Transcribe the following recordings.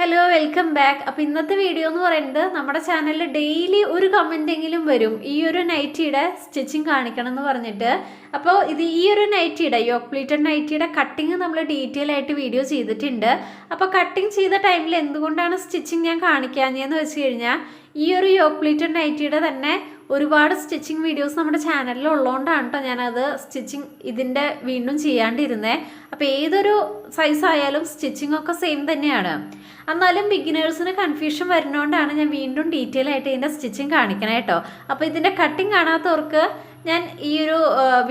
Hello welcome back. അപ്പോൾ ഇന്നത്തെ video എന്ന് പറയുന്നത് നമ്മുടെ ചാനലിൽ ഡെയിലി ഒരു കമൻറ്റെങ്കിലും വരും ഈ ഒരു നൈറ്റിയുടെ സ്റ്റിച്ചിങ് കാണിക്കണം എന്ന് പറഞ്ഞിട്ട്. അപ്പോൾ ഈ ഒരു നൈറ്റിയുടെ യോക്ക് പ്ലീറ്റഡ് നൈറ്റിയുടെ കട്ടിങ് നമ്മൾ ഡീറ്റെയിൽ ആയിട്ട് വീഡിയോ ചെയ്തിട്ടുണ്ട്. അപ്പോൾ കട്ടിങ് ചെയ്ത ടൈമിൽ എന്തുകൊണ്ടാണ് സ്റ്റിച്ചിങ് ഞാൻ കാണിക്കാഞ്ഞതെന്ന് വെച്ച് കഴിഞ്ഞാൽ ഈ ഒരു യോക്ക് പ്ലീറ്റഡ് നൈറ്റിയുടെ തന്നെ ഒരുപാട് സ്റ്റിച്ചിങ് വീഡിയോസ് നമ്മുടെ ചാനലിൽ ഉള്ളതുകൊണ്ടാണ് കേട്ടോ ഞാനത് സ്റ്റിച്ചിങ് ഇതിൻ്റെ വീണ്ടും ചെയ്യാണ്ടിരുന്നത്. അപ്പോൾ ഏതൊരു സൈസ് ആയാലും സ്റ്റിച്ചിങ് ഒക്കെ സെയിം തന്നെയാണ്. എന്നാലും ബിഗിനേഴ്സിന് കൺഫ്യൂഷൻ വരുന്നതുകൊണ്ടാണ് ഞാൻ വീണ്ടും ഡീറ്റെയിൽ ആയിട്ട് ഇതിൻ്റെ സ്റ്റിച്ചിങ് കാണിക്കണം കേട്ടോ. അപ്പോൾ ഇതിൻ്റെ കട്ടിങ് കാണാത്തവർക്ക് ഞാൻ ഈ ഒരു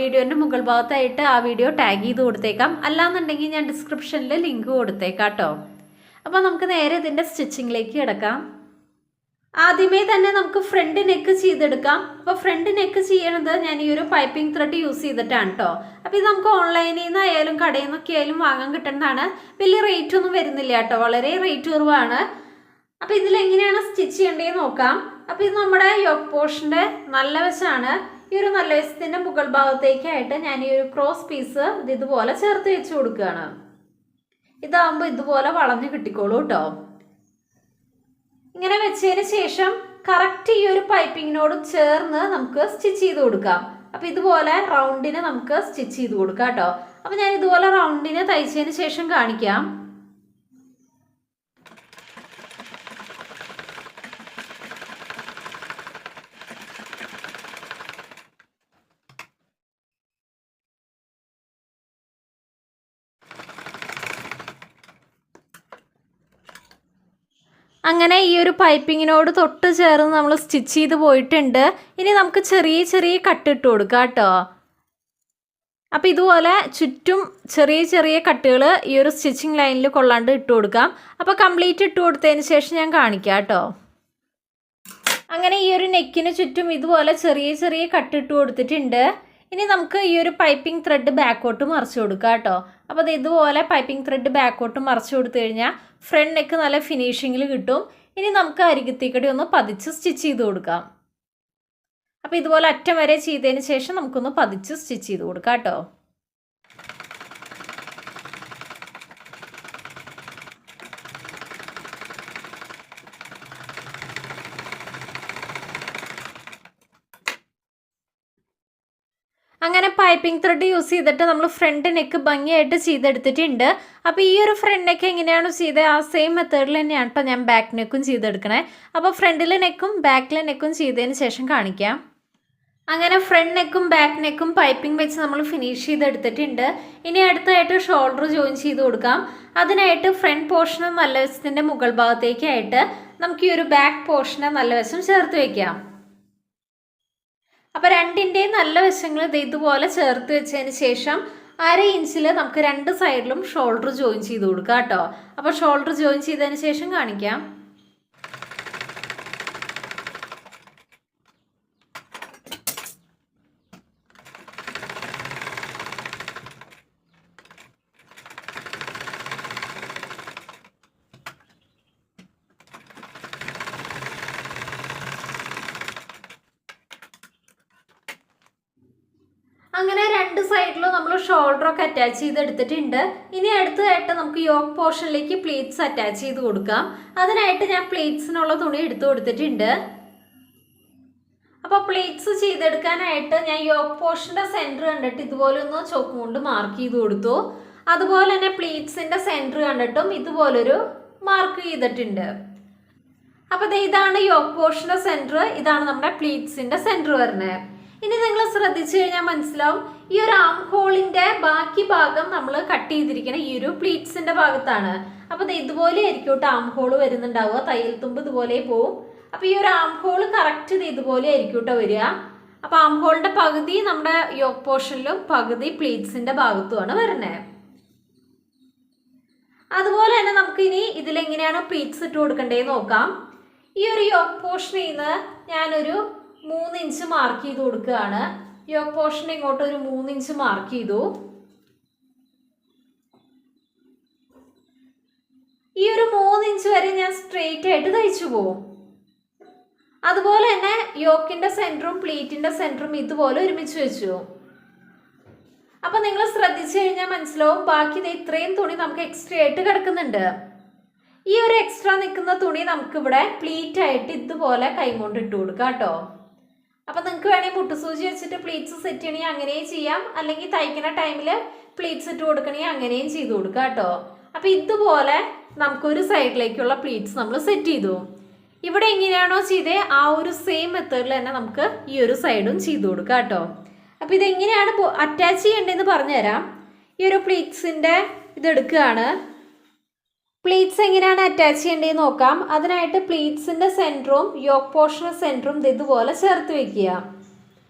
വീഡിയോൻ്റെ മുകൾ ഭാഗത്തായിട്ട് ആ വീഡിയോ ടാഗ് ചെയ്ത് കൊടുത്തേക്കാം. അല്ലാന്നുണ്ടെങ്കിൽ ഞാൻ ഡിസ്ക്രിപ്ഷനിൽ ലിങ്ക് കൊടുത്തേക്കാം കേട്ടോ. അപ്പോൾ നമുക്ക് നേരെ ഇതിൻ്റെ സ്റ്റിച്ചിങ്ങിലേക്ക് കിടക്കാം. ആദ്യമേ തന്നെ നമുക്ക് ഫ്രണ്ട് നെക്ക് ചെയ്തെടുക്കാം. അപ്പോൾ ഫ്രണ്ട് നെക്ക് ചെയ്യണത് ഞാൻ ഈ ഒരു പൈപ്പിംഗ് ത്രെഡ് യൂസ് ചെയ്തിട്ടാണ് കേട്ടോ. അപ്പോൾ ഇത് നമുക്ക് ഓൺലൈനിൽ നിന്നായാലും കടയിൽ നിന്നൊക്കെ ആയാലും വാങ്ങാൻ കിട്ടുന്നതാണ്. വലിയ റേറ്റ് ഒന്നും വരുന്നില്ല കേട്ടോ, വളരെ റേറ്റ് കുറവാണ്. അപ്പോൾ ഇതിലെങ്ങനെയാണ് സ്റ്റിച്ച് ചെയ്യേണ്ടതെന്ന് നോക്കാം. അപ്പോൾ ഇത് നമ്മുടെ യോക്ക് പോർഷൻ്റെ നല്ല വശമാണ്. ഈ ഒരു നല്ല വശത്തിൻ്റെ മുകൾ ഭാഗത്തേക്കായിട്ട് ഞാൻ ഈ ഒരു ക്രോസ് പീസ് ഇതുപോലെ ചേർത്ത് വെച്ച് കൊടുക്കുകയാണ്. ഇതാകുമ്പോൾ ഇതുപോലെ വളഞ്ഞ് കിട്ടിക്കോളൂ കേട്ടോ. ഇങ്ങനെ വെച്ചതിന് ശേഷം കറക്റ്റ് ഈ ഒരു പൈപ്പിങ്ങിനോട് ചേർന്ന് നമുക്ക് സ്റ്റിച്ച് ചെയ്ത് കൊടുക്കാം. അപ്പോൾ ഇതുപോലെ റൗണ്ടിന് നമുക്ക് സ്റ്റിച്ച് ചെയ്ത് കൊടുക്കാം കേട്ടോ. അപ്പോൾ ഞാൻ ഇതുപോലെ റൗണ്ടിന് തയ്ച്ചതിന് ശേഷം കാണിക്കാം. അങ്ങനെ ഈ ഒരു പൈപ്പിങ്ങിനോട് തൊട്ട് ചേർന്ന് നമ്മൾ സ്റ്റിച്ച് ചെയ്ത് പോയിട്ടുണ്ട്. ഇനി നമുക്ക് ചെറിയ ചെറിയ കട്ടിട്ട് കൊടുക്കാം കേട്ടോ. അപ്പോൾ ഇതുപോലെ ചുറ്റും ചെറിയ ചെറിയ കട്ടുകൾ ഈ ഒരു സ്റ്റിച്ചിങ് ലൈനിൽ കൊള്ളാണ്ട് ഇട്ട് കൊടുക്കാം. അപ്പോൾ കംപ്ലീറ്റ് ഇട്ട് കൊടുത്തതിന് ശേഷം ഞാൻ കാണിക്കാം കേട്ടോ. അങ്ങനെ ഈ ഒരു നെക്കിന് ചുറ്റും ഇതുപോലെ ചെറിയ ചെറിയ കട്ടിട്ട് കൊടുത്തിട്ടുണ്ട്. ഇനി നമുക്ക് ഈ ഒരു പൈപ്പിംഗ് ത്രെഡ് ബാക്കോട്ട് മറിച്ച് കൊടുക്കാം കേട്ടോ. അപ്പോൾ അത് ഇതുപോലെ പൈപ്പിംഗ് ത്രെഡ് ബാക്കോട്ട് മറിച്ച് കൊടുത്തു കഴിഞ്ഞാൽ ഫ്രണ്ട് നെക്ക് നല്ല ഫിനിഷിങ്ങിൽ കിട്ടും. ഇനി നമുക്ക് അരികത്തേക്കടി ഒന്ന് പതിച്ച് സ്റ്റിച്ച് ചെയ്ത് കൊടുക്കാം. അപ്പോൾ ഇതുപോലെ അറ്റം വരെ ചെയ്തതിന് ശേഷം നമുക്കൊന്ന് പതിച്ച് സ്റ്റിച്ച് ചെയ്ത് കൊടുക്കാം കേട്ടോ. അങ്ങനെ പൈപ്പിംഗ് ത്രെഡ് യൂസ് ചെയ്തിട്ട് നമ്മൾ ഫ്രണ്ട് നെക്ക് ഭംഗിയായിട്ട് ചെയ്തെടുത്തിട്ടുണ്ട്. അപ്പോൾ ഈ ഒരു ഫ്രണ്ട് നെക്ക് എങ്ങനെയാണ് ചെയ്തത് ആ സെയിം മെത്തേഡിൽ തന്നെയാണ് കേട്ടോ ഞാൻ ബാക്ക് നെക്കും ചെയ്തെടുക്കണേ. അപ്പോൾ ഫ്രണ്ടിലെ നെക്കും ബാക്കിലെ നെക്കും ചെയ്തതിന് ശേഷം കാണിക്കാം. അങ്ങനെ ഫ്രണ്ട് നെക്കും ബാക്ക് നെക്കും പൈപ്പിംഗ് വെച്ച് നമ്മൾ ഫിനിഷ് ചെയ്തെടുത്തിട്ടുണ്ട്. ഇനി അടുത്തായിട്ട് ഷോൾഡർ ജോയിൻ ചെയ്ത് കൊടുക്കാം. അതിനായിട്ട് ഫ്രണ്ട് പോർഷന് നല്ല വശത്തിൻ്റെ മുകൾ ഭാഗത്തേക്കായിട്ട് നമുക്ക് ഈ ഒരു ബാക്ക് പോർഷനെ നല്ല വശം ചേർത്ത് വയ്ക്കാം. അപ്പോൾ രണ്ടിൻ്റെയും നല്ല വശങ്ങൾ ഇതുപോലെ ചേർത്ത് വെച്ചതിന് ശേഷം 1/2 ഇഞ്ചിൽ നമുക്ക് രണ്ട് സൈഡിലും ഷോൾഡർ ജോയിൻ ചെയ്ത് കൊടുക്കാം കേട്ടോ. അപ്പോൾ ഷോൾഡർ ജോയിൻ ചെയ്തതിന് ശേഷം കാണിക്കാം. അങ്ങനെ രണ്ട് സൈഡിലും നമ്മൾ ഷോൾഡറൊക്കെ അറ്റാച്ച് ചെയ്തെടുത്തിട്ടുണ്ട്. ഇനി അടുത്തതായിട്ട് നമുക്ക് യോക്ക് പോർഷനിലേക്ക് പ്ലീറ്റ്സ് അറ്റാച്ച് ചെയ്ത് കൊടുക്കാം. അതിനായിട്ട് ഞാൻ പ്ലീറ്റ്സിനുള്ള തുണി എടുത്തു കൊടുത്തിട്ടുണ്ട്. അപ്പോൾ പ്ലീറ്റ്സ് ചെയ്തെടുക്കാനായിട്ട് ഞാൻ യോക്ക് പോർഷൻ്റെ സെൻറ്റർ കണ്ടിട്ട് ഇതുപോലെ ഒന്ന് ചോക്ക് കൊണ്ട് മാർക്ക് ചെയ്ത് കൊടുത്തു. അതുപോലെ തന്നെ പ്ലീറ്റ്സിൻ്റെ സെൻറ്റർ കണ്ടിട്ടും ഇതുപോലൊരു മാർക്ക് ചെയ്തിട്ടുണ്ട്. അപ്പോൾ ഇതാണ് യോക്ക് പോർഷൻ്റെ സെൻറ്റർ, ഇതാണ് നമ്മുടെ പ്ലീറ്റ്സിൻ്റെ സെൻറ്റർ വരുന്നത്. ഇനി നിങ്ങൾ ശ്രദ്ധിച്ചു കഴിഞ്ഞാൽ മനസ്സിലാവും ഈ ഒരു ആം ഹോളിൻ്റെ ബാക്കി ഭാഗം നമ്മൾ കട്ട് ചെയ്തിരിക്കുന്ന ഈ ഒരു പ്ലീറ്റ്സിൻ്റെ ഭാഗത്താണ്. അപ്പോൾ ഇതുപോലെ ആയിരിക്കും കേട്ടോ ആം ഹോൾ വരുന്നുണ്ടാവുക. തയ്യൽ തുമ്പ് ഇതുപോലെ പോവും. അപ്പോൾ ഈ ഒരു ആം ഹോൾ കറക്റ്റ് ഇതുപോലെ ആയിരിക്കും കേട്ടോ വരിക. അപ്പോൾ ആം ഹോളിൻ്റെ പകുതി നമ്മുടെ യോക്ക് പോർഷനിലും പകുതി പ്ലീറ്റ്സിൻ്റെ ഭാഗത്തുമാണ് വരുന്നത്. അതുപോലെ തന്നെ നമുക്കിനി ഇതിലെങ്ങനെയാണ് പ്ലീറ്റ്സ് ഇട്ട് കൊടുക്കേണ്ടതെന്ന് നോക്കാം. ഈ ഒരു യോക്ക് പോർഷനിൽ നിന്ന് ഞാനൊരു 3 ഇഞ്ച് മാർക്ക് ചെയ്ത് കൊടുക്കുകയാണ്. യോക്ക് പോർഷൻ ഇങ്ങോട്ട് ഒരു 3 ഇഞ്ച് മാർക്ക് ചെയ്തു. ഈ ഒരു 3 ഇഞ്ച് വരെ ഞാൻ സ്ട്രെയിറ്റ് ആയിട്ട് തയ്ച്ചു പോകും. അതുപോലെ തന്നെ യോക്കിൻ്റെ സെൻറ്ററും പ്ലീറ്റിൻ്റെ സെൻറ്ററും ഇതുപോലെ ഒരുമിച്ച് വെച്ചു. അപ്പോൾ നിങ്ങൾ ശ്രദ്ധിച്ചു കഴിഞ്ഞാൽ മനസ്സിലാവും ബാക്കി ഇത്രയും തുണി നമുക്ക് എക്സ്ട്രാ ആയിട്ട് കിടക്കുന്നുണ്ട്. ഈ ഒരു എക്സ്ട്രാ നിൽക്കുന്ന തുണി നമുക്കിവിടെ പ്ലീറ്റ് ആയിട്ട് ഇതുപോലെ കൈകൊണ്ട് ഇട്ട് കൊടുക്കാം കേട്ടോ. അപ്പം നിങ്ങൾക്ക് വേണമെങ്കിൽ മുട്ടുസൂചി വെച്ചിട്ട് പ്ലീറ്റ്സ് സെറ്റ് ചെയ്യണമെങ്കിൽ അങ്ങനെയും ചെയ്യാം, അല്ലെങ്കിൽ തയ്ക്കുന്ന ടൈമിൽ പ്ലീറ്റ്സ് ഇട്ട് കൊടുക്കണമെങ്കിൽ അങ്ങനെയും ചെയ്ത് കൊടുക്കാം കേട്ടോ. അപ്പം ഇതുപോലെ നമുക്കൊരു സൈഡിലേക്കുള്ള പ്ലീറ്റ്സ് നമ്മൾ സെറ്റ് ചെയ്തു. ഇവിടെ എങ്ങനെയാണോ ചെയ്തേ ആ ഒരു സെയിം മെത്തേഡിൽ തന്നെ നമുക്ക് ഈ ഒരു സൈഡും ചെയ്ത് കൊടുക്കാം കേട്ടോ. അപ്പോൾ ഇതെങ്ങനെയാണ് അറ്റാച്ച് ചെയ്യേണ്ടതെന്ന് പറഞ്ഞുതരാം. ഈ ഒരു പ്ലീറ്റ്സിൻ്റെ ഇതെടുക്കുകയാണ്. പ്ലീറ്റ്സ് എങ്ങനെയാണ് അറ്റാച്ച് ചെയ്യേണ്ടതെന്ന് നോക്കാം. അതിനായിട്ട് പ്ലീറ്റ്സിൻ്റെ സെൻറ്ററും യോക്ക് പോർഷൻ്റെ സെൻറ്ററും ഇതുപോലെ ചേർത്ത് വെക്കുക.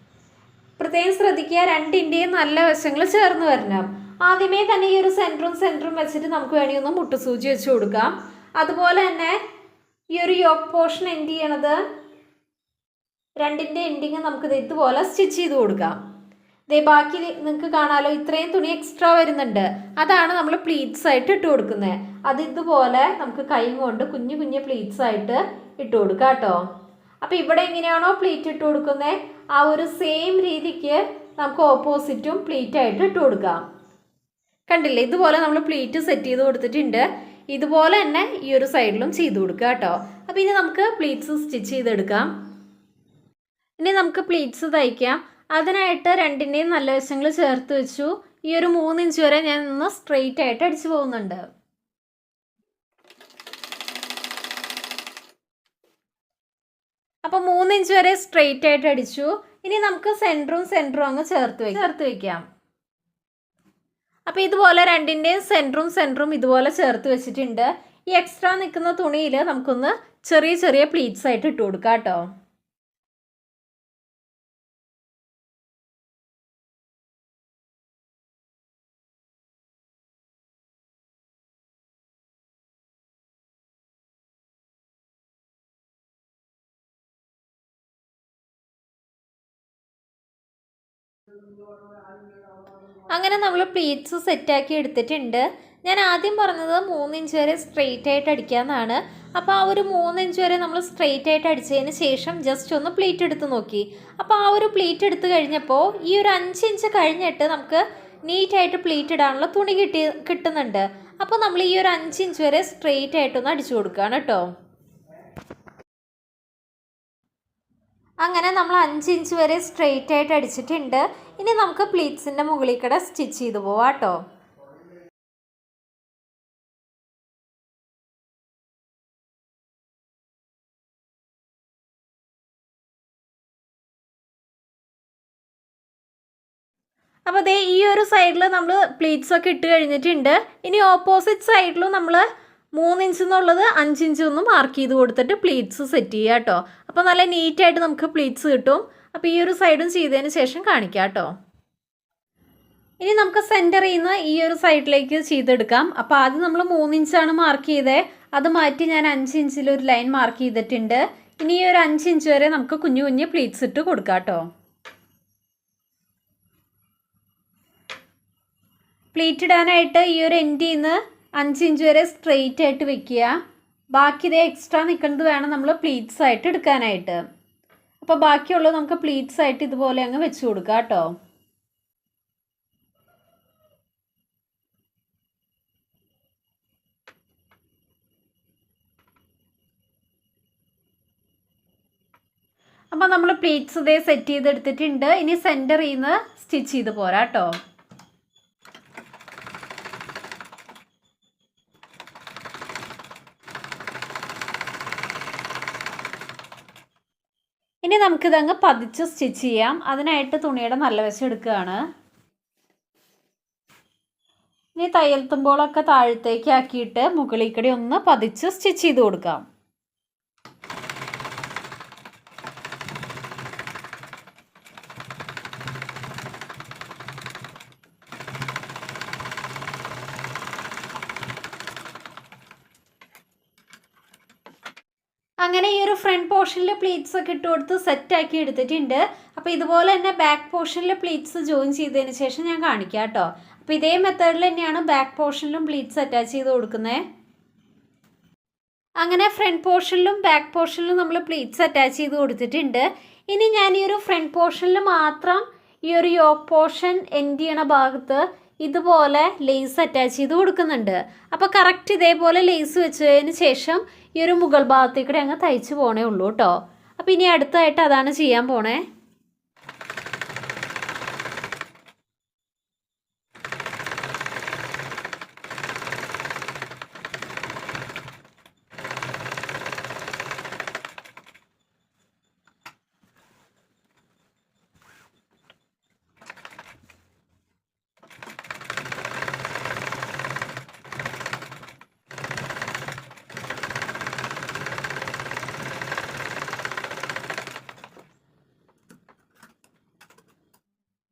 പ്രത്യേകം ശ്രദ്ധിക്കുക, രണ്ടിൻ്റെയും നല്ല വശങ്ങൾ ചേർന്ന് വരണം. ആദ്യമേ തന്നെ ഈ ഒരു സെൻറ്ററും വെച്ചിട്ട് നമുക്ക് വേണമെങ്കിൽ ഒന്ന് മുട്ടുസൂചി വെച്ച് കൊടുക്കാം. അതുപോലെ തന്നെ ഈ ഒരു യോക്ക് പോർഷൻ എൻഡ് ചെയ്യണത് രണ്ടിൻ്റെ എൻഡിങ് നമുക്കിത് ഇതുപോലെ സ്റ്റിച്ച് ചെയ്ത് കൊടുക്കാം. ദേ ബാക്കി നിങ്ങൾക്ക് കാണാമല്ലോ, ഇത്രയും തുണി എക്സ്ട്രാ വരുന്നുണ്ട്. അതാണ് നമ്മൾ പ്ലീറ്റ്സ് ആയിട്ട് ഇട്ട് കൊടുക്കുന്നത്. അത് ഇതുപോലെ നമുക്ക് കൈ കൊണ്ട് കുഞ്ഞു കുഞ്ഞു പ്ലീറ്റ്സ് ആയിട്ട് ഇട്ട് കൊടുക്കാം കേട്ടോ. അപ്പോൾ ഇവിടെ എങ്ങനെയാണോ പ്ലീറ്റ് ഇട്ട് കൊടുക്കുന്നത് ആ ഒരു സെയിം രീതിക്ക് നമുക്ക് ഓപ്പോസിറ്റും പ്ലീറ്റ് ആയിട്ട് ഇട്ട് കൊടുക്കാം. കണ്ടില്ലേ, ഇതുപോലെ നമ്മൾ പ്ലീറ്റ് സെറ്റ് ചെയ്ത് കൊടുത്തിട്ടുണ്ട്. ഇതുപോലെ തന്നെ ഈ ഒരു സൈഡിലും ചെയ്ത് കൊടുക്കുക കേട്ടോ. അപ്പോൾ ഇനി നമുക്ക് പ്ലീറ്റ്സ് സ്റ്റിച്ച് ചെയ്തെടുക്കാം. ഇനി നമുക്ക് പ്ലീറ്റ്സ് തയ്ക്കാം. അതിനായിട്ട് രണ്ടിൻ്റെയും നല്ല വശങ്ങൾ ചേർത്ത് വെച്ചു. ഈ ഒരു 3 ഇഞ്ച് വരെ ഞാൻ ഒന്ന് സ്ട്രെയിറ്റ് ആയിട്ട് അടിച്ചു പോകുന്നുണ്ട്. അപ്പോൾ 3 ഇഞ്ച് വരെ സ്ട്രെയിറ്റ് ആയിട്ട് അടിച്ചു. ഇനി നമുക്ക് സെൻറ്ററും അങ്ങ് ചേർത്ത് വയ്ക്കാം. അപ്പോൾ ഇതുപോലെ രണ്ടിൻ്റെയും സെൻറ്ററും ഇതുപോലെ ചേർത്ത് വെച്ചിട്ടുണ്ട്. ഈ എക്സ്ട്രാ നിൽക്കുന്ന തുണിയിൽ നമുക്കൊന്ന് ചെറിയ ചെറിയ പ്ലീറ്റ്സ് ആയിട്ട് ഇട്ട് കൊടുക്കാം കേട്ടോ. അങ്ങനെ നമ്മൾ പ്ലീറ്റ്സ് സെറ്റാക്കി എടുത്തിട്ടുണ്ട്. ഞാൻ ആദ്യം പറഞ്ഞത് 3 ഇഞ്ച് വരെ സ്ട്രെയിറ്റ് ആയിട്ട് അടിക്കാമെന്നാണ്. അപ്പോൾ ആ ഒരു 3 ഇഞ്ച് വരെ നമ്മൾ സ്ട്രെയിറ്റ് ആയിട്ട് അടിച്ചതിന് ശേഷം ജസ്റ്റ് ഒന്ന് പ്ലീറ്റ് എടുത്ത് നോക്കി. അപ്പോൾ ആ ഒരു പ്ലീറ്റ് എടുത്ത് കഴിഞ്ഞപ്പോൾ ഈ ഒരു 5 ഇഞ്ച് കഴിഞ്ഞിട്ട് നമുക്ക് നീറ്റായിട്ട് പ്ലീറ്റ് ഇടാനുള്ള തുണി കിട്ടുന്നുണ്ട്. അപ്പോൾ നമ്മൾ ഈ ഒരു 5 ഇഞ്ച് വരെ സ്ട്രെയിറ്റ് ആയിട്ടൊന്ന് അടിച്ചു കൊടുക്കുകയാണ് കേട്ടോ. അങ്ങനെ നമ്മൾ 5 ഇഞ്ച് വരെ സ്ട്രെയിറ്റ് ആയിട്ട് അടിച്ചിട്ടുണ്ട്. ഇനി നമുക്ക് പ്ലീറ്റ്സിൻ്റെ മുകളിൽ കൂടെ സ്റ്റിച്ച് ചെയ്ത് പോവാം കേട്ടോ. അപ്പോൾ ദേ ഈ ഒരു സൈഡിൽ നമ്മൾ പ്ലീറ്റ്സൊക്കെ ഇട്ട് കഴിഞ്ഞിട്ടുണ്ട്. ഇനി ഓപ്പോസിറ്റ് സൈഡിലും നമ്മൾ 3 ഇഞ്ച് എന്നുള്ളത് 5 ഇഞ്ച് ഒന്ന് മാർക്ക് ചെയ്ത് കൊടുത്തിട്ട് പ്ലീറ്റ്സ് സെറ്റ് ചെയ്യുക കേട്ടോ. അപ്പോൾ നല്ല നീറ്റായിട്ട് നമുക്ക് പ്ലീറ്റ്സ് കിട്ടും. അപ്പോൾ ഈ ഒരു സൈഡും ചെയ്തതിന് ശേഷം കാണിക്കാം കേട്ടോ. ഇനി നമുക്ക് സെൻറ്ററിൽ നിന്ന് ഈ ഒരു സൈഡിലേക്ക് ചെയ്തെടുക്കാം. അപ്പോൾ ആദ്യം നമ്മൾ 3 ഇഞ്ചാണ് മാർക്ക് ചെയ്തത്. അത് മാറ്റി ഞാൻ 5 ഇഞ്ചിൽ ഒരു ലൈൻ മാർക്ക് ചെയ്തിട്ടുണ്ട്. ഇനി ഈ ഒരു 5 ഇഞ്ച് വരെ നമുക്ക് കുഞ്ഞു കുഞ്ഞു പ്ലീറ്റ്സ് ഇട്ട് കൊടുക്കാം കേട്ടോ. പ്ലീറ്റ് ഇടാനായിട്ട് ഈ ഒരു എൻഡിൽ നിന്ന് 5 ഇഞ്ച് വരെ സ്ട്രെയിറ്റ് ആയിട്ട് വെക്കുക. ബാക്കി ഇതേ എക്സ്ട്രാ നിൽക്കുന്നത് വേണം നമ്മൾ പ്ലീറ്റ്സ് ആയിട്ട് എടുക്കാനായിട്ട്. അപ്പോൾ ബാക്കിയുള്ളത് നമുക്ക് പ്ലീറ്റ്സ് ആയിട്ട് ഇതുപോലെ അങ്ങ് വെച്ച് കൊടുക്കാം കേട്ടോ. അപ്പോൾ നമ്മൾ പ്ലീറ്റ്സ് ഇതേ സെറ്റ് ചെയ്തെടുത്തിട്ടുണ്ട്. ഇനി സെൻറ്ററിൽ നിന്ന് സ്റ്റിച്ച് ചെയ്ത് പോരാ കേട്ടോ. ഇനി നമുക്കിതങ്ങ് പതിച്ച് സ്റ്റിച്ച് ചെയ്യാം. അതിനായിട്ട് തുണിയുടെ നല്ല വശം എടുക്കുകയാണ്. ഇനി തയ്യൽ തുമ്പോളൊക്കെ താഴത്തേക്ക് ആക്കിയിട്ട് മുകളിൽ കൂടി ഒന്ന് പതിച്ച് സ്റ്റിച്ച് ചെയ്ത് കൊടുക്കാം. അങ്ങനെ ഈ ഒരു ഫ്രണ്ട് പോർഷനിൽ പ്ലീറ്റ്സ് ഒക്കെ ഇട്ട് കൊടുത്ത് സെറ്റാക്കി എടുത്തിട്ടുണ്ട്. അപ്പോൾ ഇതുപോലെ തന്നെ ബാക്ക് പോർഷനിൽ പ്ലീറ്റ്സ് ജോയിൻ ചെയ്തതിന് ശേഷം ഞാൻ കാണിക്കാം കേട്ടോ. അപ്പോൾ ഇതേ മെത്തേഡിൽ തന്നെയാണ് ബാക്ക് പോർഷനിലും പ്ലീറ്റ്സ് അറ്റാച്ച് ചെയ്ത് കൊടുക്കുന്നത്. അങ്ങനെ ഫ്രണ്ട് പോർഷനിലും ബാക്ക് പോർഷനിലും നമ്മൾ പ്ലീറ്റ്സ് അറ്റാച്ച് ചെയ്ത് കൊടുത്തിട്ടുണ്ട്. ഇനി ഞാൻ ഈ ഒരു ഫ്രണ്ട് പോർഷനിൽ മാത്രം ഈ ഒരു യോക്ക് പോർഷൻ എൻഡ് ചെയ്യണ ഭാഗത്ത് ഇതുപോലെ ലേസ് അറ്റാച്ച് ചെയ്ത് കൊടുക്കുന്നുണ്ട്. അപ്പോൾ കറക്റ്റ് ഇതേപോലെ ലേസ് വെച്ചതിന് ശേഷം ഈ ഒരു മുകൾ ഭാഗത്തേക്കൂടെ അങ്ങ് തയ്ച്ച് പോണേ ഉള്ളൂ കേട്ടോ. അപ്പോൾ ഇനി അടുത്തായിട്ട് അതാണ് ചെയ്യാൻ പോണേ.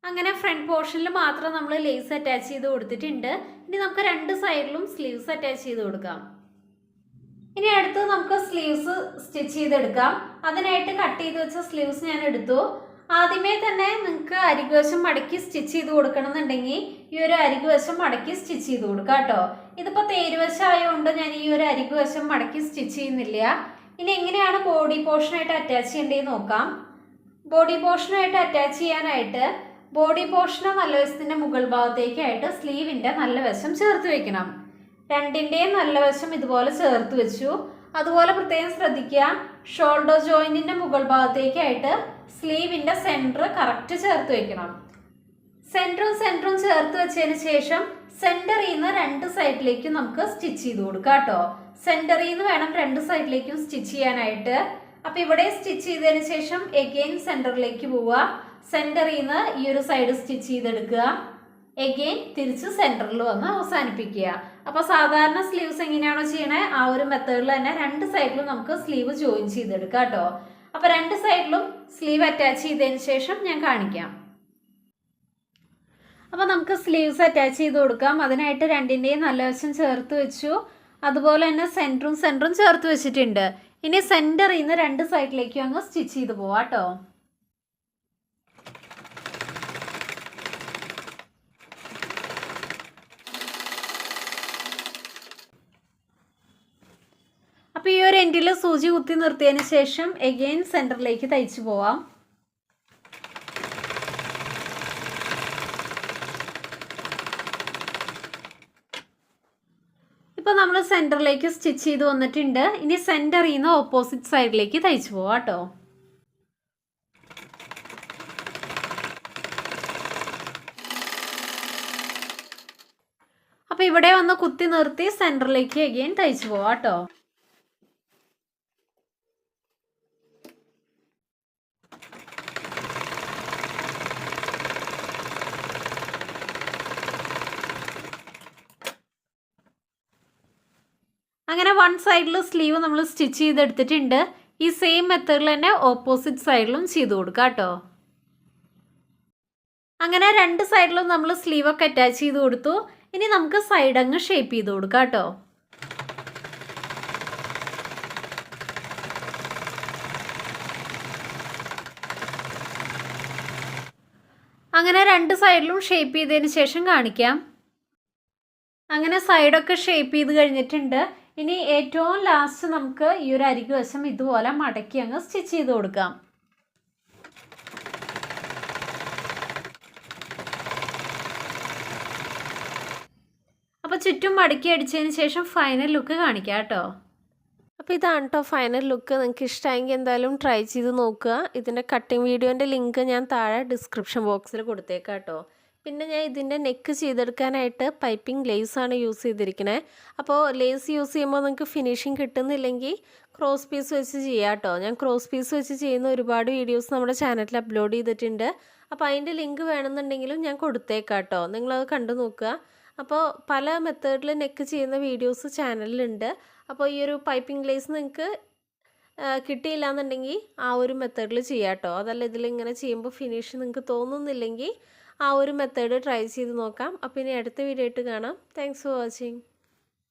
അങ്ങനെ ഫ്രണ്ട് പോർഷനിൽ മാത്രം നമ്മൾ ലേസ് അറ്റാച്ച് ചെയ്ത് കൊടുത്തിട്ടുണ്ട്. ഇനി നമുക്ക് രണ്ട് സൈഡിലും സ്ലീവ്സ് അറ്റാച്ച് ചെയ്ത് കൊടുക്കാം. ഇനി അടുത്ത് നമുക്ക് സ്ലീവ്സ് സ്റ്റിച്ച് ചെയ്തെടുക്കാം. അതിനായിട്ട് കട്ട് ചെയ്ത് വെച്ച സ്ലീവ്സ് ഞാൻ എടുത്തു. ആദ്യമേ തന്നെ നിങ്ങൾക്ക് അരികുവശം മടക്കി സ്റ്റിച്ച് ചെയ്ത് കൊടുക്കണം എന്നുണ്ടെങ്കിൽ ഈ ഒരു അരികുവശം മടക്കി സ്റ്റിച്ച് ചെയ്ത് കൊടുക്കാം കേട്ടോ. ഇതിപ്പോൾ തേരുവശം ആയതുകൊണ്ട് ഞാൻ ഈ ഒരു അരികുവശം മടക്കി സ്റ്റിച്ച് ചെയ്യുന്നില്ല. ഇനി എങ്ങനെയാണ് ബോഡി പോർഷനായിട്ട് അറ്റാച്ച് ചെയ്യേണ്ടതെന്ന് നോക്കാം. ബോഡി പോർഷനായിട്ട് അറ്റാച്ച് ചെയ്യാനായിട്ട് ബോഡി പോർഷന് നല്ല വശത്തിൻ്റെ മുകൾ ഭാഗത്തേക്കായിട്ട് സ്ലീവിൻ്റെ നല്ല വശം ചേർത്ത് വെക്കണം. രണ്ടിൻ്റെയും നല്ല വശം ഇതുപോലെ ചേർത്ത് വെച്ചു. അതുപോലെ പ്രത്യേകം ശ്രദ്ധിക്കുക, ഷോൾഡർ ജോയിൻറ്റിൻ്റെ മുകൾ ഭാഗത്തേക്കായിട്ട് സ്ലീവിൻ്റെ സെൻറ്റർ കറക്റ്റ് ചേർത്ത് വെക്കണം. സെൻറ്ററും ചേർത്ത് വെച്ചതിന് ശേഷം സെൻറ്ററിൽ നിന്ന് രണ്ട് സൈഡിലേക്കും നമുക്ക് സ്റ്റിച്ച് ചെയ്ത് കൊടുക്കാം കേട്ടോ. സെൻറ്ററിൽ നിന്ന് വേണം രണ്ട് സൈഡിലേക്കും സ്റ്റിച്ച് ചെയ്യാനായിട്ട്. അപ്പോൾ ഇവിടെ സ്റ്റിച്ച് ചെയ്തതിന് ശേഷം എഗെയിൻ സെൻറ്ററിലേക്ക് പോവുക. സെൻറ്ററിൽ നിന്ന് ഈ ഒരു സൈഡ് സ്റ്റിച്ച് ചെയ്തെടുക്കുക. എഗെയിൻ തിരിച്ച് സെൻറ്ററിൽ വന്ന് അവസാനിപ്പിക്കുക. അപ്പോൾ സാധാരണ സ്ലീവ്സ് എങ്ങനെയാണോ ചെയ്യണേ ആ ഒരു മെത്തേഡിൽ തന്നെ രണ്ട് സൈഡിലും നമുക്ക് സ്ലീവ് ജോയിൻ ചെയ്തെടുക്കാം കേട്ടോ. അപ്പോൾ രണ്ട് സൈഡിലും സ്ലീവ് അറ്റാച്ച് ചെയ്തതിന് ശേഷം ഞാൻ കാണിക്കാം. അപ്പോൾ നമുക്ക് സ്ലീവ്സ് അറ്റാച്ച് ചെയ്ത് കൊടുക്കാം. അതിനായിട്ട് രണ്ടിൻ്റെയും നല്ല വശം ചേർത്ത് വെച്ചു. അതുപോലെ തന്നെ സെൻറ്ററും ചേർത്ത് വെച്ചിട്ടുണ്ട്. ഇനി സെൻറ്ററിൽ നിന്ന് രണ്ട് സൈഡിലേക്കും അങ്ങ് സ്റ്റിച്ച് ചെയ്ത് പോവാം കേട്ടോ. അപ്പോൾ ഈ ഒരു എൻഡിൽ സൂചി കുത്തി നിർത്തിയതിന് ശേഷം എഗെയിൻ സെൻറ്ററിലേക്ക് തയ്ച്ചു പോവാം. ഇപ്പോൾ നമ്മൾ സെൻറ്ററിലേക്ക് സ്റ്റിച്ച് ചെയ്ത് വന്നിട്ടുണ്ട്. ഇനി സെൻറ്ററിൽ നിന്ന് ഓപ്പോസിറ്റ് സൈഡിലേക്ക് തയ്ച്ചു പോവാം കേട്ടോ. അപ്പോൾ ഇവിടെ വന്ന് കുത്തി നിർത്തി സെൻറ്ററിലേക്ക് എഗെയിൻ തയ്ച്ചു പോവാം കേട്ടോ. അങ്ങനെ വൺ സൈഡിൽ സ്ലീവ് നമ്മൾ സ്റ്റിച്ച് ചെയ്തെടുത്തിട്ടുണ്ട്. ഈ സെയിം മെത്തേഡിൽ തന്നെ ഓപ്പോസിറ്റ് സൈഡിലും ചെയ്ത് കൊടുക്കാം കേട്ടോ. അങ്ങനെ രണ്ട് സൈഡിലും നമ്മൾ സ്ലീവൊക്കെ അറ്റാച്ച് ചെയ്ത് കൊടുത്തു. ഇനി നമുക്ക് സൈഡ് അങ്ങ് ഷേപ്പ് ചെയ്ത് കൊടുക്കാം കേട്ടോ. അങ്ങനെ രണ്ട് സൈഡിലും ഷേപ്പ് ചെയ്തതിന് ശേഷം കാണിക്കാം. അങ്ങനെ സൈഡൊക്കെ ഷേപ്പ് ചെയ്ത് കഴിഞ്ഞിട്ടുണ്ട്. ഇനി ഏറ്റവും ലാസ്റ്റ് നമുക്ക് ഈ ഒരു അരികു വശം ഇതുപോലെ മടക്കി അങ്ങ് സ്റ്റിച്ച് ചെയ്ത് കൊടുക്കാം. അപ്പോൾ ചുറ്റും മടക്കി അടിച്ചതിന് ശേഷം ഫൈനൽ ലുക്ക് കാണിക്കാം കേട്ടോ. അപ്പോൾ ഇതാണ് കേട്ടോ ഫൈനൽ ലുക്ക്. നിങ്ങൾക്ക് ഇഷ്ടമായെങ്കിൽ എന്തായാലും ട്രൈ ചെയ്ത് നോക്കുക. ഇതിൻ്റെ കട്ടിങ് വീഡിയോൻ്റെ ലിങ്ക് ഞാൻ താഴെ ഡിസ്ക്രിപ്ഷൻ ബോക്സിൽ കൊടുത്തേക്കാം കേട്ടോ. പിന്നെ ഞാൻ ഇതിൻ്റെ നെക്ക് ചെയ്തെടുക്കാനായിട്ട് പൈപ്പിംഗ് ലേസാണ് യൂസ് ചെയ്തിരിക്കുന്നത്. അപ്പോൾ ലേസ് യൂസ് ചെയ്യുമ്പോൾ നിങ്ങൾക്ക് ഫിനിഷിങ് കിട്ടുന്നില്ലെങ്കിൽ ക്രോസ് പീസ് വെച്ച് ചെയ്യാം കേട്ടോ. ഞാൻ ക്രോസ് പീസ് വെച്ച് ചെയ്യുന്ന ഒരുപാട് വീഡിയോസ് നമ്മുടെ ചാനലിൽ അപ്ലോഡ് ചെയ്തിട്ടുണ്ട്. അപ്പോൾ അതിൻ്റെ ലിങ്ക് വേണമെന്നുണ്ടെങ്കിലും ഞാൻ കൊടുത്തേക്കാം കേട്ടോ. നിങ്ങളത് കണ്ടു നോക്കുക. അപ്പോൾ പല മെത്തേഡിൽ നെക്ക് ചെയ്യുന്ന വീഡിയോസ് ചാനലിലുണ്ട്. അപ്പോൾ ഈ ഒരു പൈപ്പിംഗ് ലേസ് നിങ്ങൾക്ക് കിട്ടിയില്ല എന്നുണ്ടെങ്കിൽ ആ ഒരു മെത്തേഡിൽ ചെയ്യാം കേട്ടോ. അതല്ല ഇതിലിങ്ങനെ ചെയ്യുമ്പോൾ ഫിനിഷ് നിങ്ങൾക്ക് തോന്നുന്നില്ലെങ്കിൽ ആ ഒരു മെത്തേഡ് ട്രൈ ചെയ്ത് നോക്കാം. അപ്പോൾ ഇനി അടുത്ത വീഡിയോ ആയിട്ട് കാണാം. Thanks for watching.